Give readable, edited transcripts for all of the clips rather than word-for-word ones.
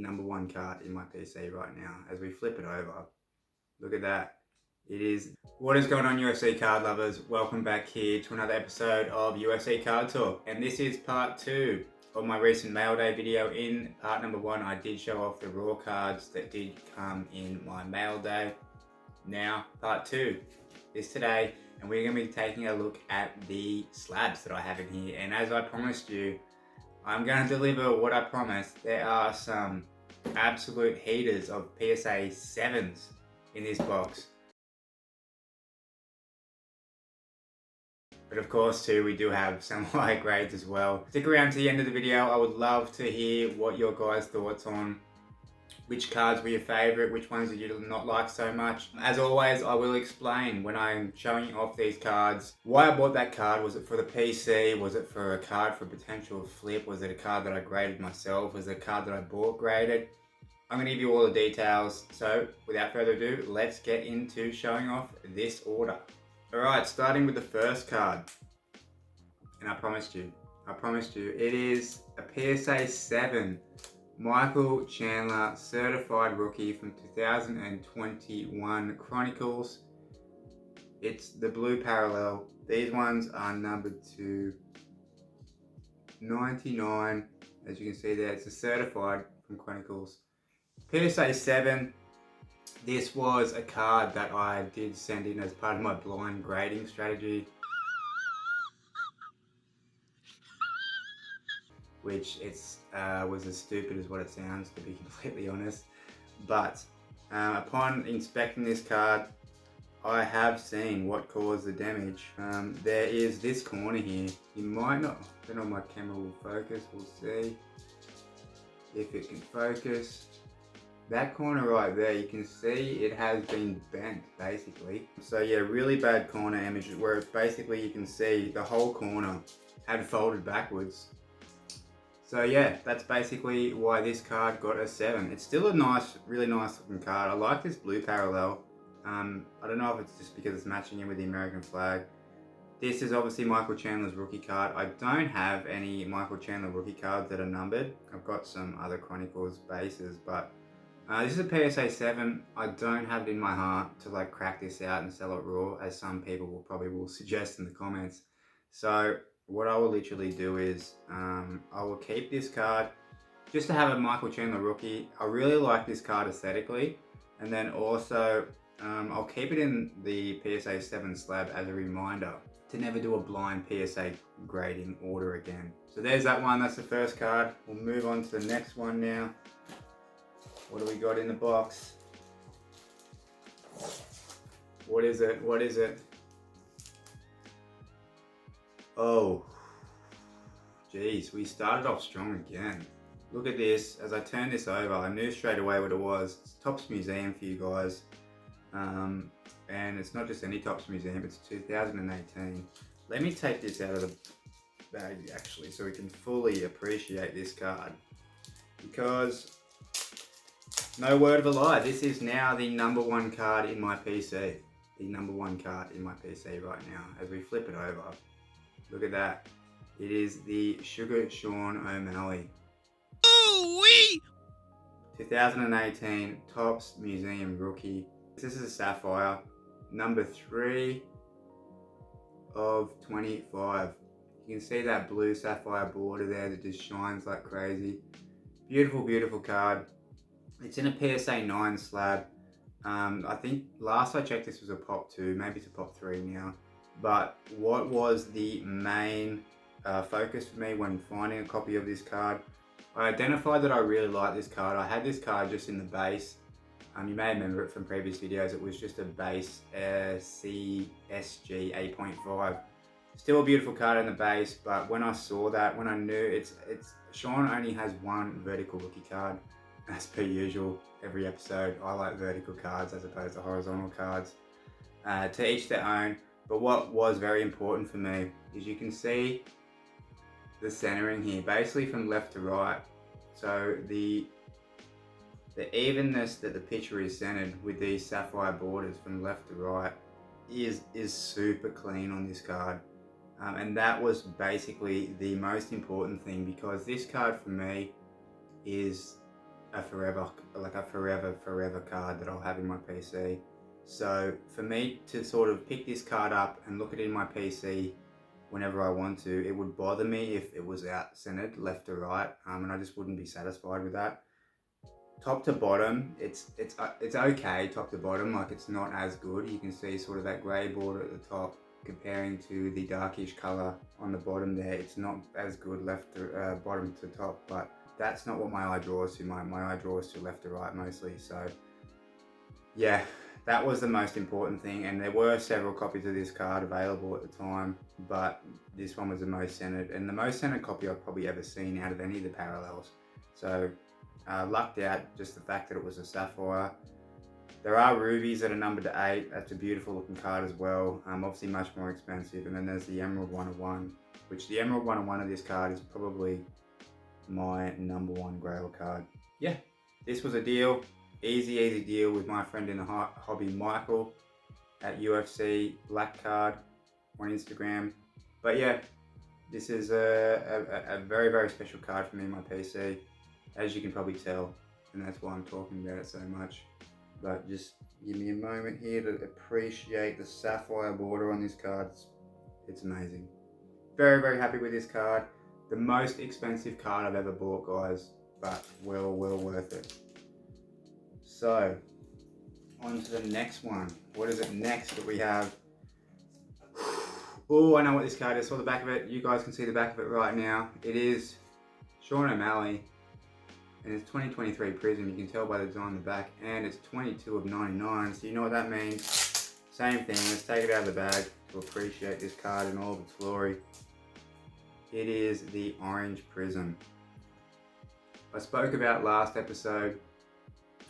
the #1 card in my PC right now. As we flip it over, look at that. It is. What is going on, UFC card lovers? Welcome back here to another episode of UFC Card Talk, and this is part 2 of my recent Mailday video. In part number 1, I did show off the raw cards that did come in my Mailday. Now, part 2 is today, and we're going to be taking a look at the slabs that I have in here. And as I promised you, I'm going to deliver what I promised. There are some absolute heaters of PSA 7s in this box. But of course too, we do have some high grades as well. Stick around to the end of the video. I would love to hear what your guys' thoughts on which cards were your favorite, which ones did you not like so much. As always, I will explain when I'm showing off these cards why I bought that card. Was it for the PC? Was it for a card for potential flip? Was it a card that I graded myself? Was it a card that I bought graded? I'm going to give you all the details. So without further ado, let's get into showing off this order. Alright, starting with the first card. And I promised you, it is a PSA 7 Michael Chandler certified rookie from 2021 Chronicles. It's the blue parallel. These ones are numbered to 99. As you can see there, it's a certified from Chronicles. PSA 7. This was a card that I did send in as part of my blind grading strategy, which was as stupid as what it sounds, to be completely honest. But upon inspecting this card, I have seen what caused the damage. There is this corner here. You might not, I don't know if my camera will focus, we'll see if it can focus. That corner right there, you can see it has been bent basically. So yeah, really bad corner image where basically you can see the whole corner had folded backwards. So yeah, that's basically why this card got a 7. It's still a nice, really nice looking card. I like this blue parallel. I don't know if it's just because it's matching in with the American flag. This is obviously Michael Chandler's rookie card. I don't have any Michael Chandler rookie cards that are numbered. I've got some other Chronicles bases, but this is a PSA 7. I don't have it in my heart to like crack this out and sell it raw, as some people will suggest in the comments. So what I will literally do is I will keep this card just to have a Michael Chandler rookie. I really like this card aesthetically, and then also I'll keep it in the PSA 7 slab as a reminder to never do a blind PSA grading order again. So there's that one. That's the first card. We'll move on to the next one now. What do we got in the box? What is it? What is it? Oh, geez, we started off strong again. Look at this. As I turned this over, I knew straight away what it was. It's Topps Museum for you guys. And it's not just any Topps Museum, it's 2018. Let me take this out of the bag actually so we can fully appreciate this card. Because no word of a lie, this is now the #1 card in my PC. The #1 card in my PC right now. As we flip it over, look at that. It is the Sugar Sean O'Malley. Ooh-wee! 2018 Topps Museum rookie. This is a sapphire, number 3 of 25. You can see that blue sapphire border there that just shines like crazy. Beautiful, beautiful card. It's in a PSA 9 slab. I think last I checked this was a pop 2, maybe it's a pop 3 now. But what was the main focus for me when finding a copy of this card? I identified that I really like this card. I had this card just in the base. You may remember it from previous videos. It was just a base CSG 8.5. Still a beautiful card in the base, but when I saw that, when I knew Sean only has one vertical rookie card. As per usual, every episode, I like vertical cards as opposed to horizontal cards. To each their own. But what was very important for me is you can see the centering here, basically from left to right. So the evenness that the picture is centered with these sapphire borders from left to right is super clean on this card. And that was basically the most important thing, because this card for me is a forever card that I'll have in my PC. So for me to sort of pick this card up and look at it in my PC whenever I want to, it would bother me if it was out centered left to right, and I just wouldn't be satisfied with that. Top to bottom, it's okay. Top to bottom, like it's not as good. You can see sort of that grey border at the top comparing to the darkish color on the bottom there. It's not as good left to bottom to top, but that's not what my eye draws to. My eye draws to left to right mostly. So yeah, that was the most important thing, and there were several copies of this card available at the time, but this one was the most centered, and the most centered copy I've probably ever seen out of any of the parallels. So lucked out, just the fact that it was a sapphire. There are rubies that are numbered to 8. That's a beautiful looking card as well. Obviously much more expensive. And then there's the Emerald 101, which the Emerald 101 of this card is probably my #1 Grail card. Yeah, this was a deal. Easy deal with my friend in the hobby, Michael, at UFC Black Card on Instagram. But yeah, this is a very special card for me in my PC, as you can probably tell, and that's why I'm talking about it so much. But just give me a moment here to appreciate the sapphire border on this card. It's amazing. Very happy with this card. The most expensive card I've ever bought, guys, but well worth it. So, on to the next one. What is it next that we have? Oh, I know what this card is. I saw the back of it. You guys can see the back of it right now. It is Sean O'Malley, and it's 2023 Prism. You can tell by the design on the back, and it's 22 of 99. So you know what that means. Same thing. Let's take it out of the bag to appreciate this card in all of its glory. It is the Orange Prism. I spoke about last episode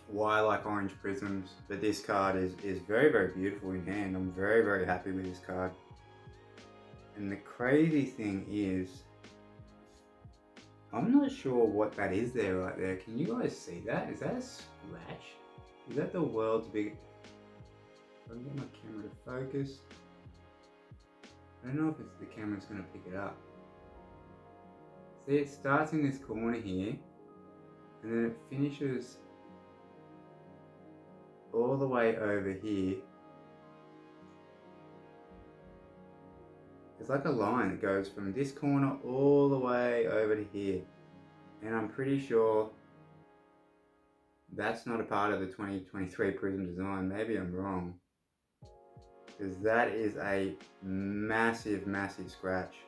why I like orange prisms, but this card is very beautiful in hand. I'm very happy with this card. And the crazy thing is, I'm not sure what that is there right there. Can you guys see that? Is that a scratch? Is that the world's big... If I can get my camera to focus. I don't know if it's the camera's going to pick it up. See, it starts in this corner here, and then it finishes all the way over here. It's like a line that goes from this corner all the way over to here. And I'm pretty sure that's not a part of the 2023 Prism design. Maybe I'm wrong, because that is a massive scratch.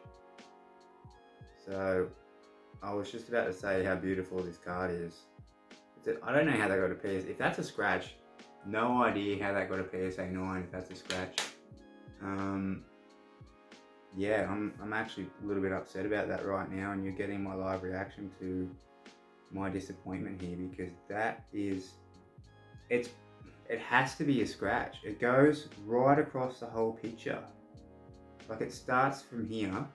So I was just about to say how beautiful this card is. I don't know how they got a PSA. If that's a scratch, no idea how that got a PSA 9 if that's a scratch. Yeah, I'm actually a little bit upset about that right now, and you're getting my live reaction to my disappointment here, because that is, it has to be a scratch. It goes right across the whole picture. Like, it starts from here.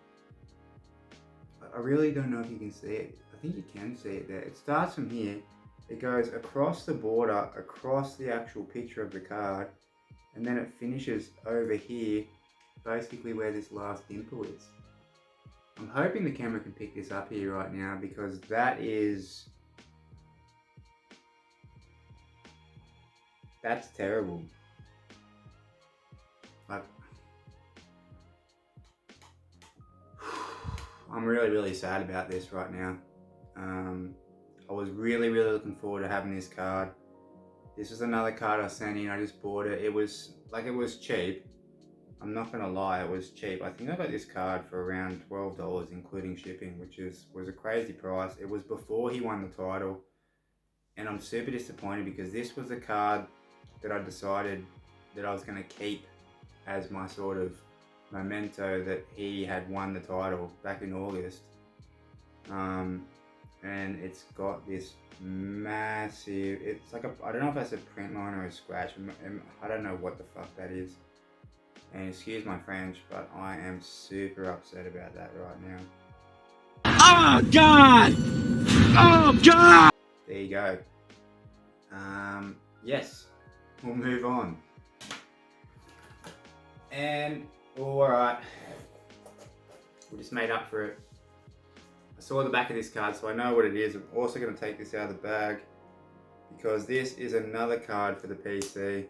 I really don't know if you can see it. I think you can see it there. It starts from here. It goes across the border, across the actual picture of the card, and then it finishes over here, basically where this last dimple is. I'm hoping the camera can pick this up here right now, because that's terrible. Like, I'm really sad about this right now. I was really looking forward to having this card. This was another card I sent in. I just bought it. It was cheap. I'm not gonna lie, it was cheap. I think I got this card for around $12, including shipping, which was a crazy price. It was before he won the title, and I'm super disappointed, because this was a card that I decided that I was gonna keep as my sort of memento that he had won the title back in August. And it's got this massive, it's like I don't know if that's a print line or a scratch. I don't know what the fuck that is. And excuse my French, but I am super upset about that right now. Oh God! Oh God! There you go. Yes, we'll move on. And alright, we just made up for it. I saw the back of this card, so I know what it is. I'm also going to take this out of the bag. because this is another card for the PC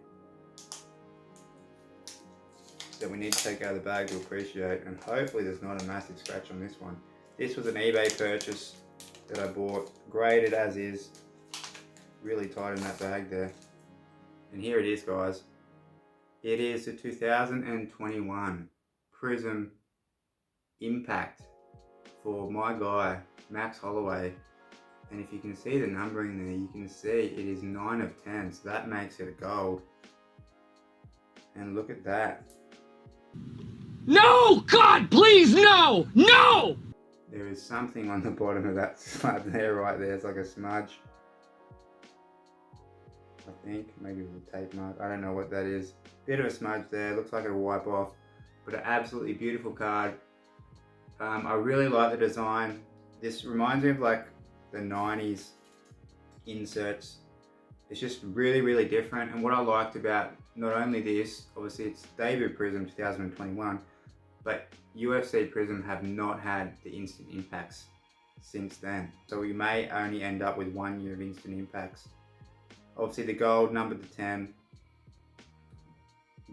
that we need to take out of the bag to appreciate, and hopefully there's not a massive scratch on this one. This was an eBay purchase that I bought, graded as is, really tight in that bag there. And here it is, guys. It is the 2021 Prism Impact for my guy, Max Holloway. And if you can see the numbering there, you can see it is 9 of 10, so that makes it a gold. And look at that. No! God, please, no! No! There is something on the bottom of that slab there, right there. It's like a smudge. I think, maybe with a tape mark. I don't know what that is. Bit of a smudge there, looks like it'll wipe off. But an absolutely beautiful card. I really like the design. This reminds me of like the 90s inserts. It's just really, really different. And what I liked about not only this, obviously it's debut Prism 2021, but UFC Prism have not had the instant impacts since then. So we may only end up with 1 year of instant impacts. Obviously the gold numbered to 10.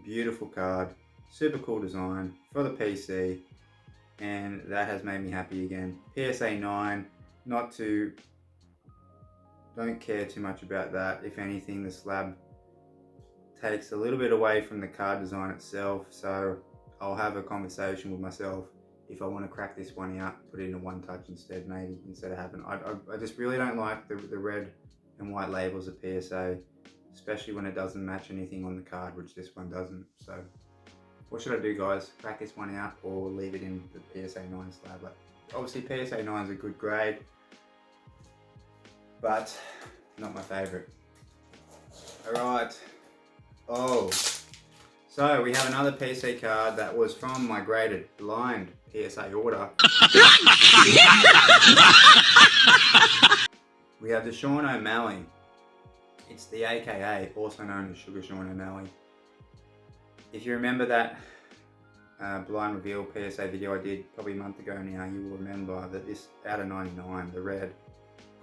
Beautiful card, super cool design for the PC, and that has made me happy again. PSA 9, don't care too much about that. If anything, the slab takes a little bit away from the card design itself, so I'll have a conversation with myself if I want to crack this one out, put it in a one touch instead, maybe, instead of having, I just really don't like the red and white labels of PSA, especially when it doesn't match anything on the card, which this one doesn't. So what should I do, guys? Crack this one out or leave it in the PSA 9 slab? Like, obviously PSA 9 is a good grade, but not my favorite. Alright. Oh, so we have another PC card that was from my graded blind PSA order. We have the Sean O'Malley. It's the AKA, also known as Sugar Sean O'Malley. If you remember that blind reveal PSA video I did probably a month ago now, you will remember that this, out of 99, the red,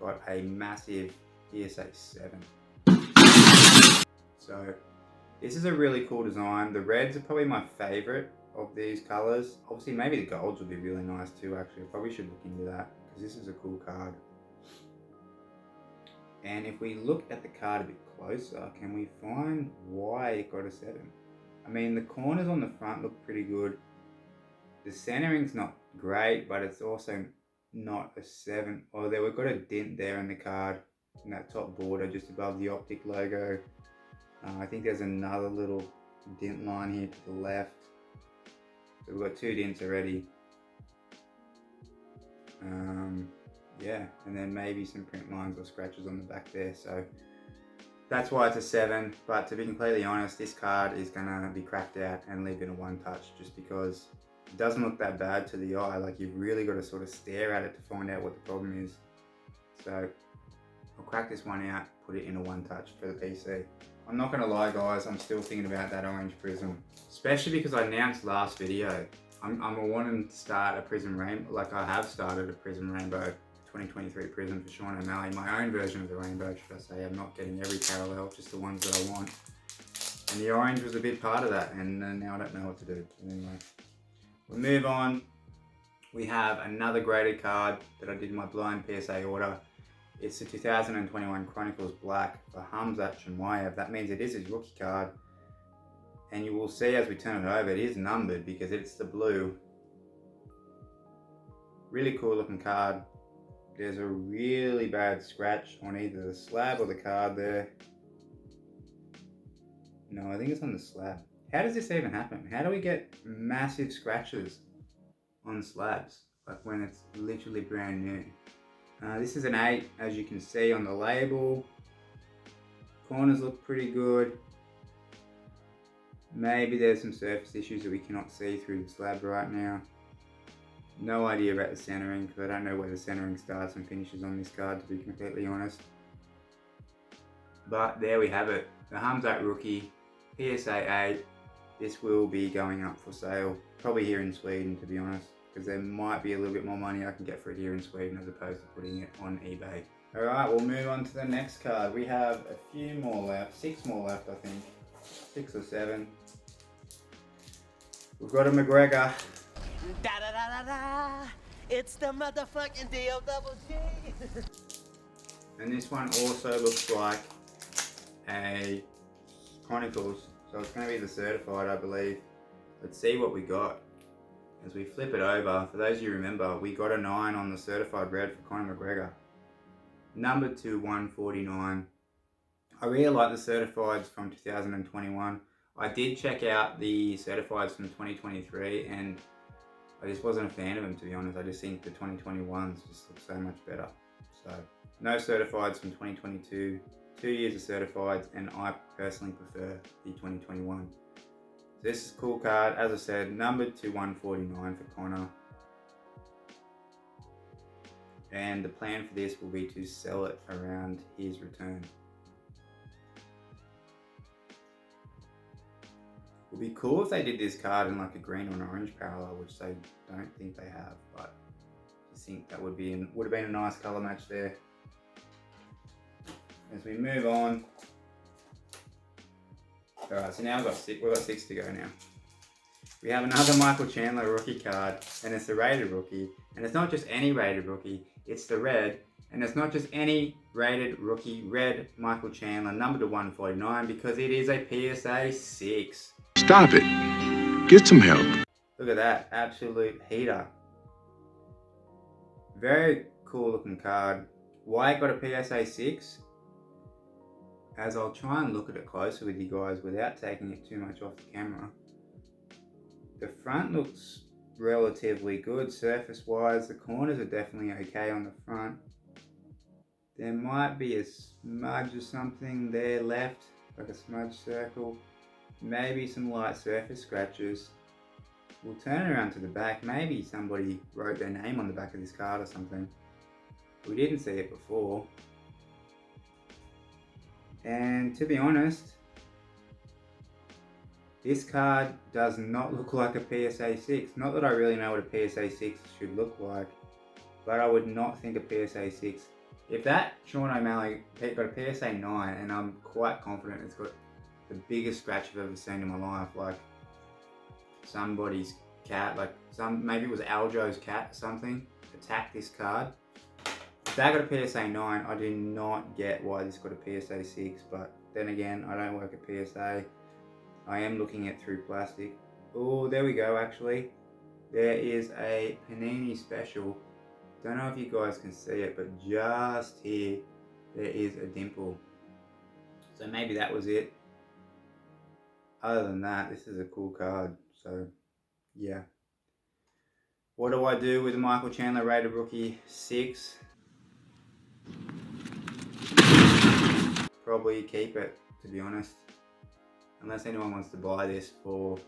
got a massive PSA 7. So this is a really cool design. The reds are probably my favorite of these colors. Obviously maybe the golds would be really nice too, actually. I probably should look into that because this is a cool card. And if we look at the card a bit closer, can we find why it got a 7? I mean, the corners on the front look pretty good. The centering's not great, but it's also not a 7. Although we've got a dent there in the card, in that top border just above the Optic logo. I think there's another little dent line here to the left. So we've got 2 dents already. Yeah, and then maybe some print lines or scratches on the back there. So that's why it's a 7. But to be completely honest, this card is gonna be cracked out and leave it a one touch, just because it doesn't look that bad to the eye. Like, you've really got to sort of stare at it to find out what the problem is. So I'll crack this one out, put it in a one touch for the PC. I'm not gonna lie, guys, I'm still thinking about that orange Prism, especially because I announced last video I'm wanting to start a Prism Rainbow. Like, I have started a Prism Rainbow 2023 Prism for Sean O'Malley, my own version of the rainbow, should I say. I'm not getting every parallel, just the ones that I want. And the orange was a big part of that, and now I don't know what to do. Anyway, we'll move on. We have another graded card that I did in my blind PSA order. It's the 2021 Chronicles Black for Hamzat Chimaev. That means it is his rookie card. And you will see as we turn it over, it is numbered because it's the blue. Really cool looking card. There's a really bad scratch on either the slab or the card there. No, I think it's on the slab. How does this even happen? How do we get massive scratches on slabs, like when it's literally brand new? This is an 8, as you can see on the label. Corners look pretty good. Maybe there's some surface issues that we cannot see through the slab right now. No idea about the centering, because I don't know where the centering starts and finishes on this card, to be completely honest. But there we have it. The Hamzat rookie, PSA 8. This will be going up for sale, probably here in Sweden, to be honest, because there might be a little bit more money I can get for it here in Sweden as opposed to putting it on eBay. Alright, we'll move on to the next card. We have a few more left, 6 more left I think, 6 or 7. We've got a McGregor. Da da da da da! It's the motherfucking D-O-double-G! And this one also looks like a Chronicles, so it's going to be the certified I believe. Let's see what we got. As we flip it over, for those of you who remember, we got a 9 on the certified red for Conor McGregor. Number 2, 149. I really like the certifieds from 2021. I did check out the certifieds from 2023 and I just wasn't a fan of them, to be honest. I just think the 2021s just look so much better. So, no certifieds from 2022, 2 years of certifieds, and I personally prefer the 2021. So this is a cool card. As I said, numbered to 149 for Conor. And the plan for this will be to sell it around his return. It would be cool if they did this card in like a green or an orange parallel, which they don't think they have, but I just think that would have been a nice colour match there. As we move on. Alright, so now we've got 6 to go now. We have another Michael Chandler rookie card, and it's the rated rookie. And it's not just any rated rookie, it's the red. And it's not just any rated rookie, red Michael Chandler, number to 149, because it is a PSA 6. Stop it. Get some help. Look at that, absolute heater. Very cool looking card. Why it got a PSA 6? As I'll try and look at it closer with you guys without taking it too much off the camera. The front looks relatively good surface wise. The corners are definitely okay on the front. There might be a smudge or something there left, like a smudge circle. Maybe some light surface scratches. We'll turn it around to the back. Maybe somebody wrote their name on the back of this card or something. We didn't see it before. And to be honest, this card does not look like a PSA 6. Not that I really know what a PSA 6 should look like, but I would not think a PSA 6. If that Sean O'Malley got a PSA 9, and I'm quite confident it's got the biggest scratch I've ever seen in my life, like somebody's cat, like maybe it was Aljo's cat or something, attacked this card. If that got a PSA 9, I do not get why this got a PSA 6, but then again, I don't work at PSA. I am looking at through plastic. Oh, there we go actually. There is a Panini special. Don't know if you guys can see it, but just here, there is a dimple. So maybe that was it. Other than that, this is a cool card. So, yeah. What do I do with the Michael Chandler rated rookie 6? Probably keep it, to be honest. Unless anyone wants to buy this for,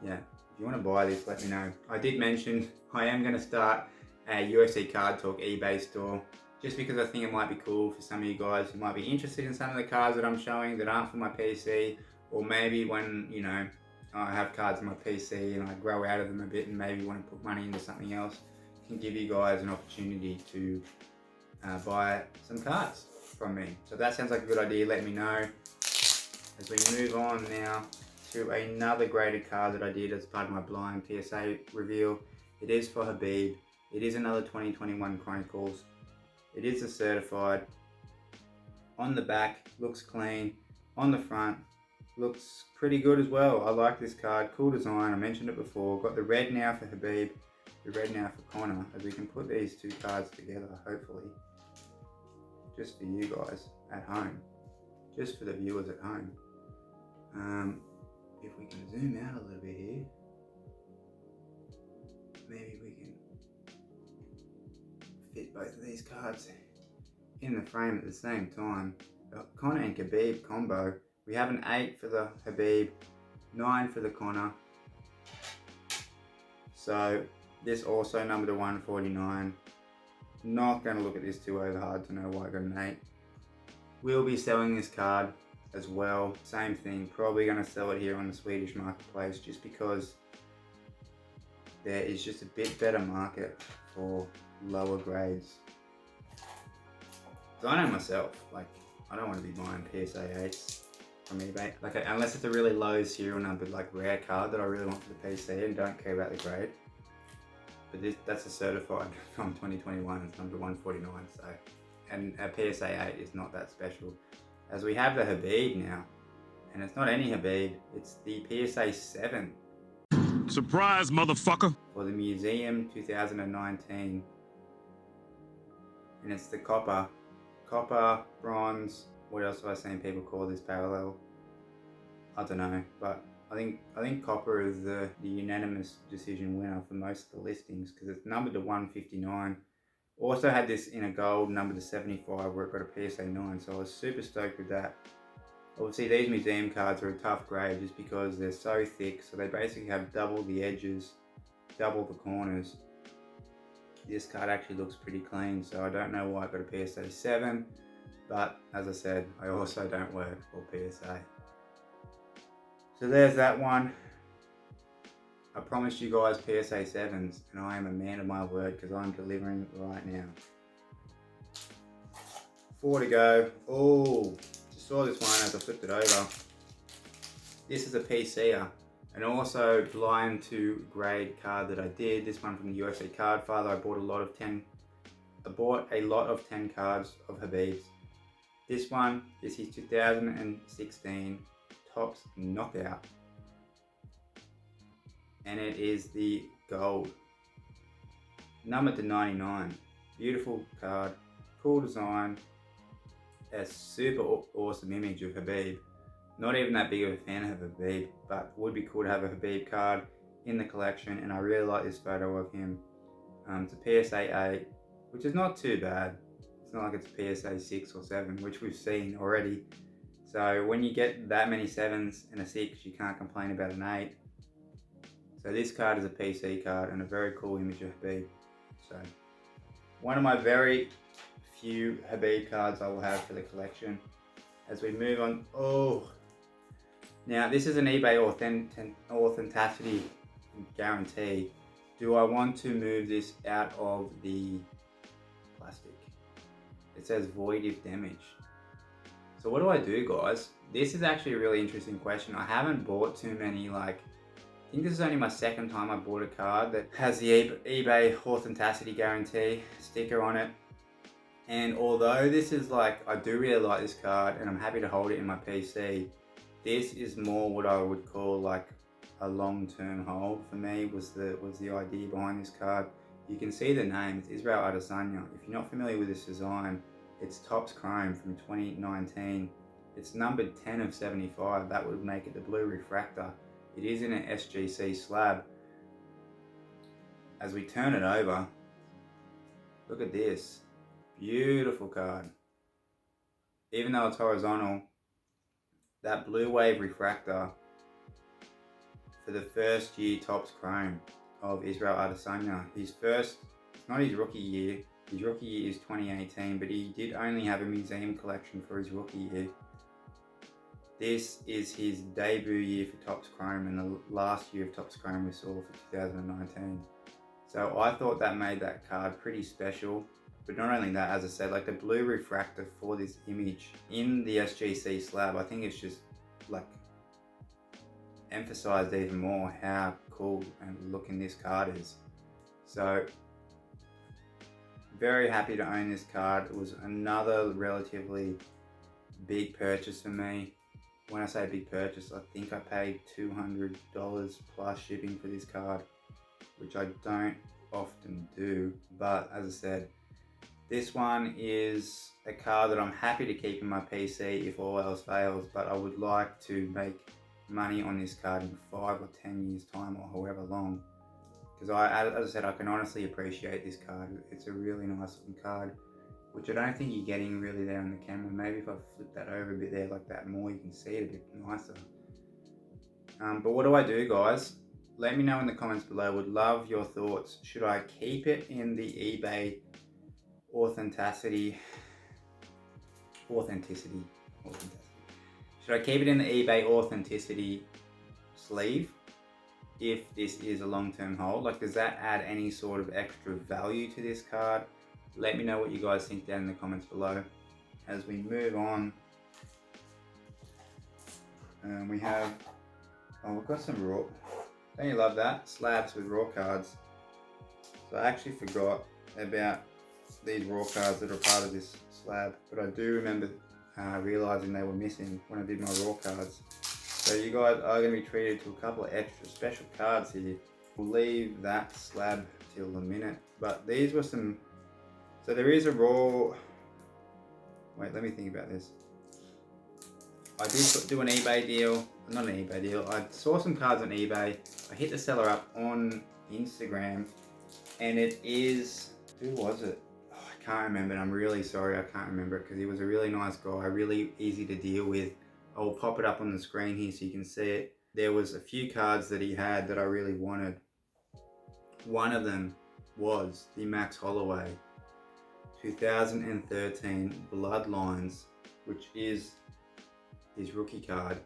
yeah, if you want to buy this, let me know. I did mention I am going to start a UFC Card Talk eBay store, just because I think it might be cool for some of you guys who might be interested in some of the cards that I'm showing that aren't for my PC, or maybe when, you know, I have cards on my PC and I grow out of them a bit and maybe want to put money into something else, I can give you guys an opportunity to buy some cards from me. So if that sounds like a good idea, let me know. As we move on now to another graded card that I did as part of my blind PSA reveal. It is for Habib. It is another 2021 Chronicles. It is a certified. On the back, looks clean. On the front, looks pretty good as well. I like this card, cool design, I mentioned it before. Got the red now for Habib, the red now for Conor, as we can put these two cards together, hopefully. Just for you guys at home. Just for the viewers at home. If we can zoom out a little bit here, maybe we can fit both of these cards in the frame at the same time. Conor and Khabib combo. We have an 8 for the Habib, 9 for the Conor. So this also numbered to 149. Not going to look at this too over hard to know why I got an 8. We'll be selling this card as well. Same thing, probably going to sell it here on the Swedish marketplace just because there is just a bit better market for lower grades. I know myself, like, I don't want to be buying PSA 8s from eBay. Like, unless it's a really low serial number, like rare card that I really want for the PC and don't care about the grade. But that's a certified from 2021, it's number 149, so. And a PSA 8 is not that special. As we have the Habib now, and it's not any Habib, it's the PSA 7. Surprise, motherfucker. For the Museum 2019. And it's the copper, bronze. What else have I seen people call this parallel? I don't know, but I think copper is the unanimous decision winner for most of the listings because it's numbered to 159. Also had this in a gold numbered to 75 where it got a PSA 9, so I was super stoked with that. Obviously these museum cards are a tough grade just because they're so thick, so they basically have double the edges, double the corners. This card actually looks pretty clean, so I don't know why I got a PSA 7, but as I said, I also don't work for PSA. So there's that one. I promised you guys PSA 7s, and I am a man of my word because I'm delivering right now. 4 to go. Oh, just saw this one as I flipped it over. This is a PCer. And also blind to grade card that I did. This one from the UFC Card Father. I bought a lot of 10 cards of Habib's. This one is his 2016 Topps Knockout. And it is the gold. Numbered to 99. Beautiful card, cool design, a super awesome image of Habib. Not even that big of a fan of Habib, but would be cool to have a Habib card in the collection, and I really like this photo of him. It's a PSA 8, which is not too bad. It's not like it's a PSA 6 or 7, which we've seen already. So when you get that many 7s and a 6, you can't complain about an 8. So this card is a PC card and a very cool image of Habib. So one of my very few Habib cards I will have for the collection. As we move on, now this is an eBay authenticity guarantee. Do I want to move this out of the plastic? It says void if damaged. So what do I do, guys? This is actually a really interesting question. I haven't bought too many, like, I think this is only my second time I bought a card that has the eBay authenticity guarantee sticker on it. And although this is like, I do really like this card and I'm happy to hold it in my PC, this is more what I would call like a long-term hold for me was the idea behind this card. You can see the name, it's Israel Adesanya. If you're not familiar with this design, it's Topps Chrome from 2019. It's numbered 10 of 75, that would make it the blue refractor. It is in an SGC slab. As we turn it over, look at this. Beautiful card. Even though it's horizontal, that blue wave refractor for the first year Topps Chrome of Israel Adesanya. It's not his rookie year. His rookie year is 2018, but he did only have a museum collection for his rookie year. This is his debut year for Topps Chrome and the last year of Topps Chrome we saw for 2019. So I thought that made that card pretty special. But not only that, as I said, like the blue refractor for this image in the SGC slab, I think it's just like emphasized even more how cool and looking this card is. So very happy to own this card. It was another relatively big purchase for me. When I say big purchase, I think I paid $200 plus shipping for this card, which I don't often do. But as I said, this one is a card that I'm happy to keep in my PC if all else fails, but I would like to make money on this card in 5 or 10 years time or however long. Because as I said, I can honestly appreciate this card. It's a really nice looking card, which I don't think you're getting really there on the camera. Maybe if I flip that over a bit there like that more, you can see it a bit nicer. But what do I do, guys? Let me know in the comments below. Would love your thoughts. Should I keep it in the eBay authenticity? Should I keep it in the eBay authenticity sleeve if this is a long-term hold? Like, does that add any sort of extra value to this card? Let me know what you guys think down in the comments below. as we move on, we have, we've got some raw, don't you love that? Slabs with raw cards. So I actually forgot about these raw cards that are part of this slab, but I do remember realizing they were missing when I did my raw cards. So you guys are going to be treated to a couple of extra special cards here. We'll leave that slab till the minute, but these were some, so there is a raw, wait, let me think about this. I did do an eBay deal, not an eBay deal, I saw some cards on eBay. I hit the seller up on Instagram, and it is, who was it? Oh, I can't remember, and I'm really sorry I can't remember it, because he was a really nice guy, really easy to deal with. I will pop it up on the screen here so you can see it. There was a few cards that he had that I really wanted. One of them was the Max Holloway 2013 Bloodlines, which is his rookie card,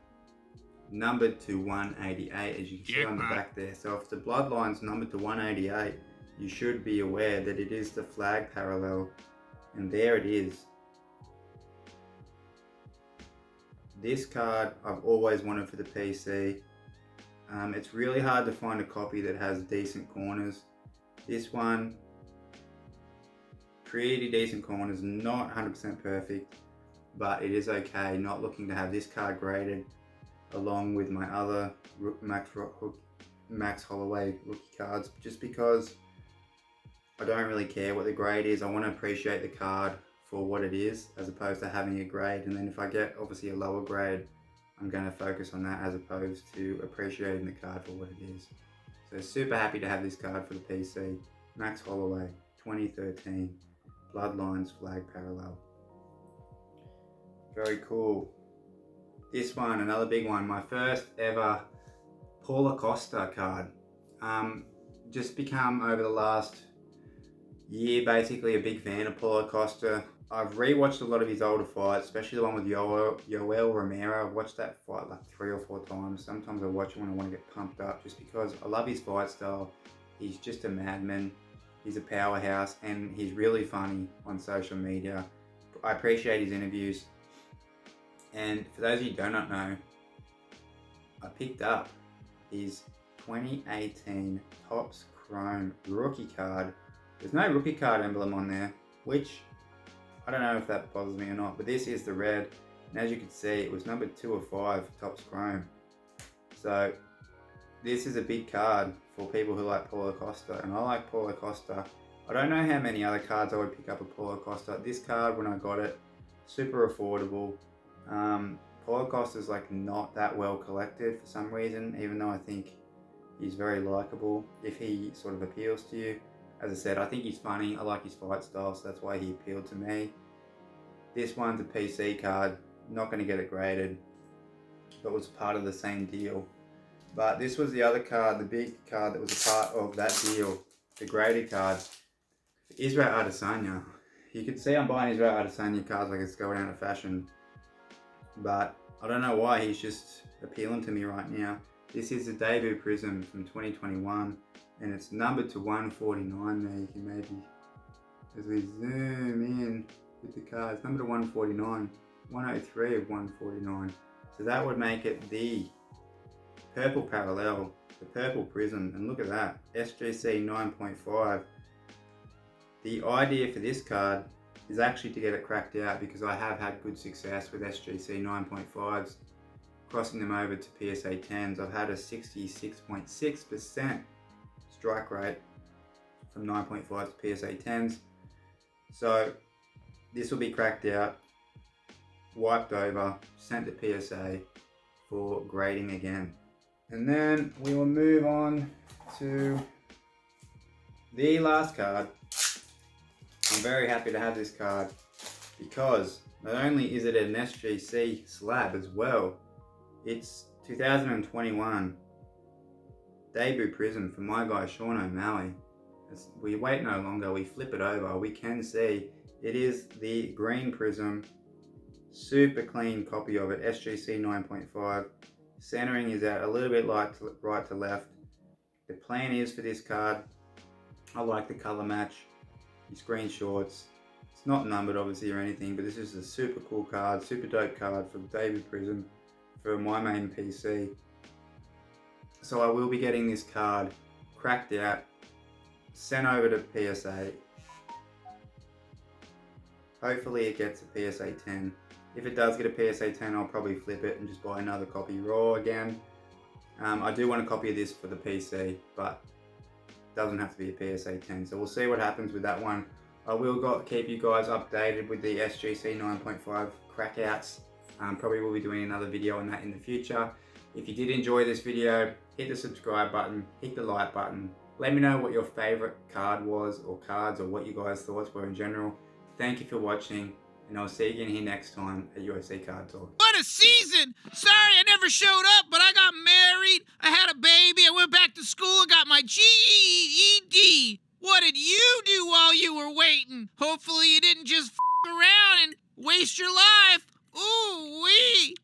numbered to 188, as you can see on the back there. So if the Bloodlines numbered to 188, you should be aware that it is the flag parallel, and there it is. This card I've always wanted for the PC. It's really hard to find a copy that has decent corners. This one, pretty decent corners, not 100% perfect, but it is okay. Not looking to have this card graded along with my other Max Holloway rookie cards, just because I don't really care what the grade is. I want to appreciate the card for what it is, as opposed to having a grade, and then if I get obviously a lower grade, I'm going to focus on that as opposed to appreciating the card for what it is. So super happy to have this card for the PC. Max Holloway 2013 Bloodlines flag parallel. Very cool. This one, another big one, my first ever Paulo Costa card. Just become, over the last year, basically a big fan of Paulo Costa. I've rewatched a lot of his older fights, especially the one with Yoel Romero. I've watched that fight like 3 or 4 times. Sometimes I watch it when I want to get pumped up, just because I love his fight style. He's just a madman. He's a powerhouse, and he's really funny on social media. I appreciate his interviews. And for those of you who do not know, I picked up his 2018 Topps Chrome rookie card. There's no rookie card emblem on there, which I don't know if that bothers me or not, but this is the red, and as you can see, it was number 2 of 5 Topps Chrome. So this is a big card for people who like Paulo Costa, and I like Paulo Costa. I don't know how many other cards I would pick up of Paulo Costa. This card, when I got it, super affordable. Paulo Costa's like not that well collected for some reason, even though I think he's very likable if he sort of appeals to you. As I said, I think he's funny. I like his fight style, so that's why he appealed to me. This one's a PC card, not going to get it graded, but was part of the same deal. But this was the other card, the big card that was a part of that deal, the graded card, Israel Adesanya. You can see I'm buying Israel Adesanya cards like it's going out of fashion, but I don't know why, he's just appealing to me right now. This is the debut Prism from 2021, and it's numbered to 149 there. You can maybe, as we zoom in with the cards, numbered to 149, 103 of 149. So that would make it the purple parallel, the purple Prism, and look at that, SGC 9.5. The idea for this card is actually to get it cracked out, because I have had good success with SGC 9.5s, crossing them over to PSA 10s. I've had a 66.6% strike rate from 9.5 to PSA 10s. So this will be cracked out, wiped over, sent to PSA for grading again. And then we will move on to the last card. I'm very happy to have this card, because not only is it an SGC slab as well, it's 2021 debut Prism for my guy Sean O'Malley. As we wait no longer, we flip it over, we can see it is the green Prism, super clean copy of it, SGC 9.5. Centering is out a little bit right to left. The plan is for this card, I like the color match, his green shorts, It's not numbered obviously or anything, but this is a super cool card, super dope card from David Prism for my main PC. So I will be getting this card cracked out, sent over to PSA. Hopefully it gets a PSA 10. If it does get a PSA 10, I'll probably flip it and just buy another copy raw again. I do want a copy of this for the PC, but it doesn't have to be a PSA 10. So we'll see what happens with that one. I will keep you guys updated with the SGC 9.5 crackouts. Probably will be doing another video on that in the future. If you did enjoy this video, hit the subscribe button, hit the like button. Let me know what your favorite card was, or cards, or what you guys' thoughts were in general. Thank you for watching, and I'll see you again here next time at UFC Card Talk. What a season! Sorry I never showed up, but I got married, I had a baby, I went back to school, I got my GED. What did you do while you were waiting? Hopefully you didn't just f*** around and waste your life.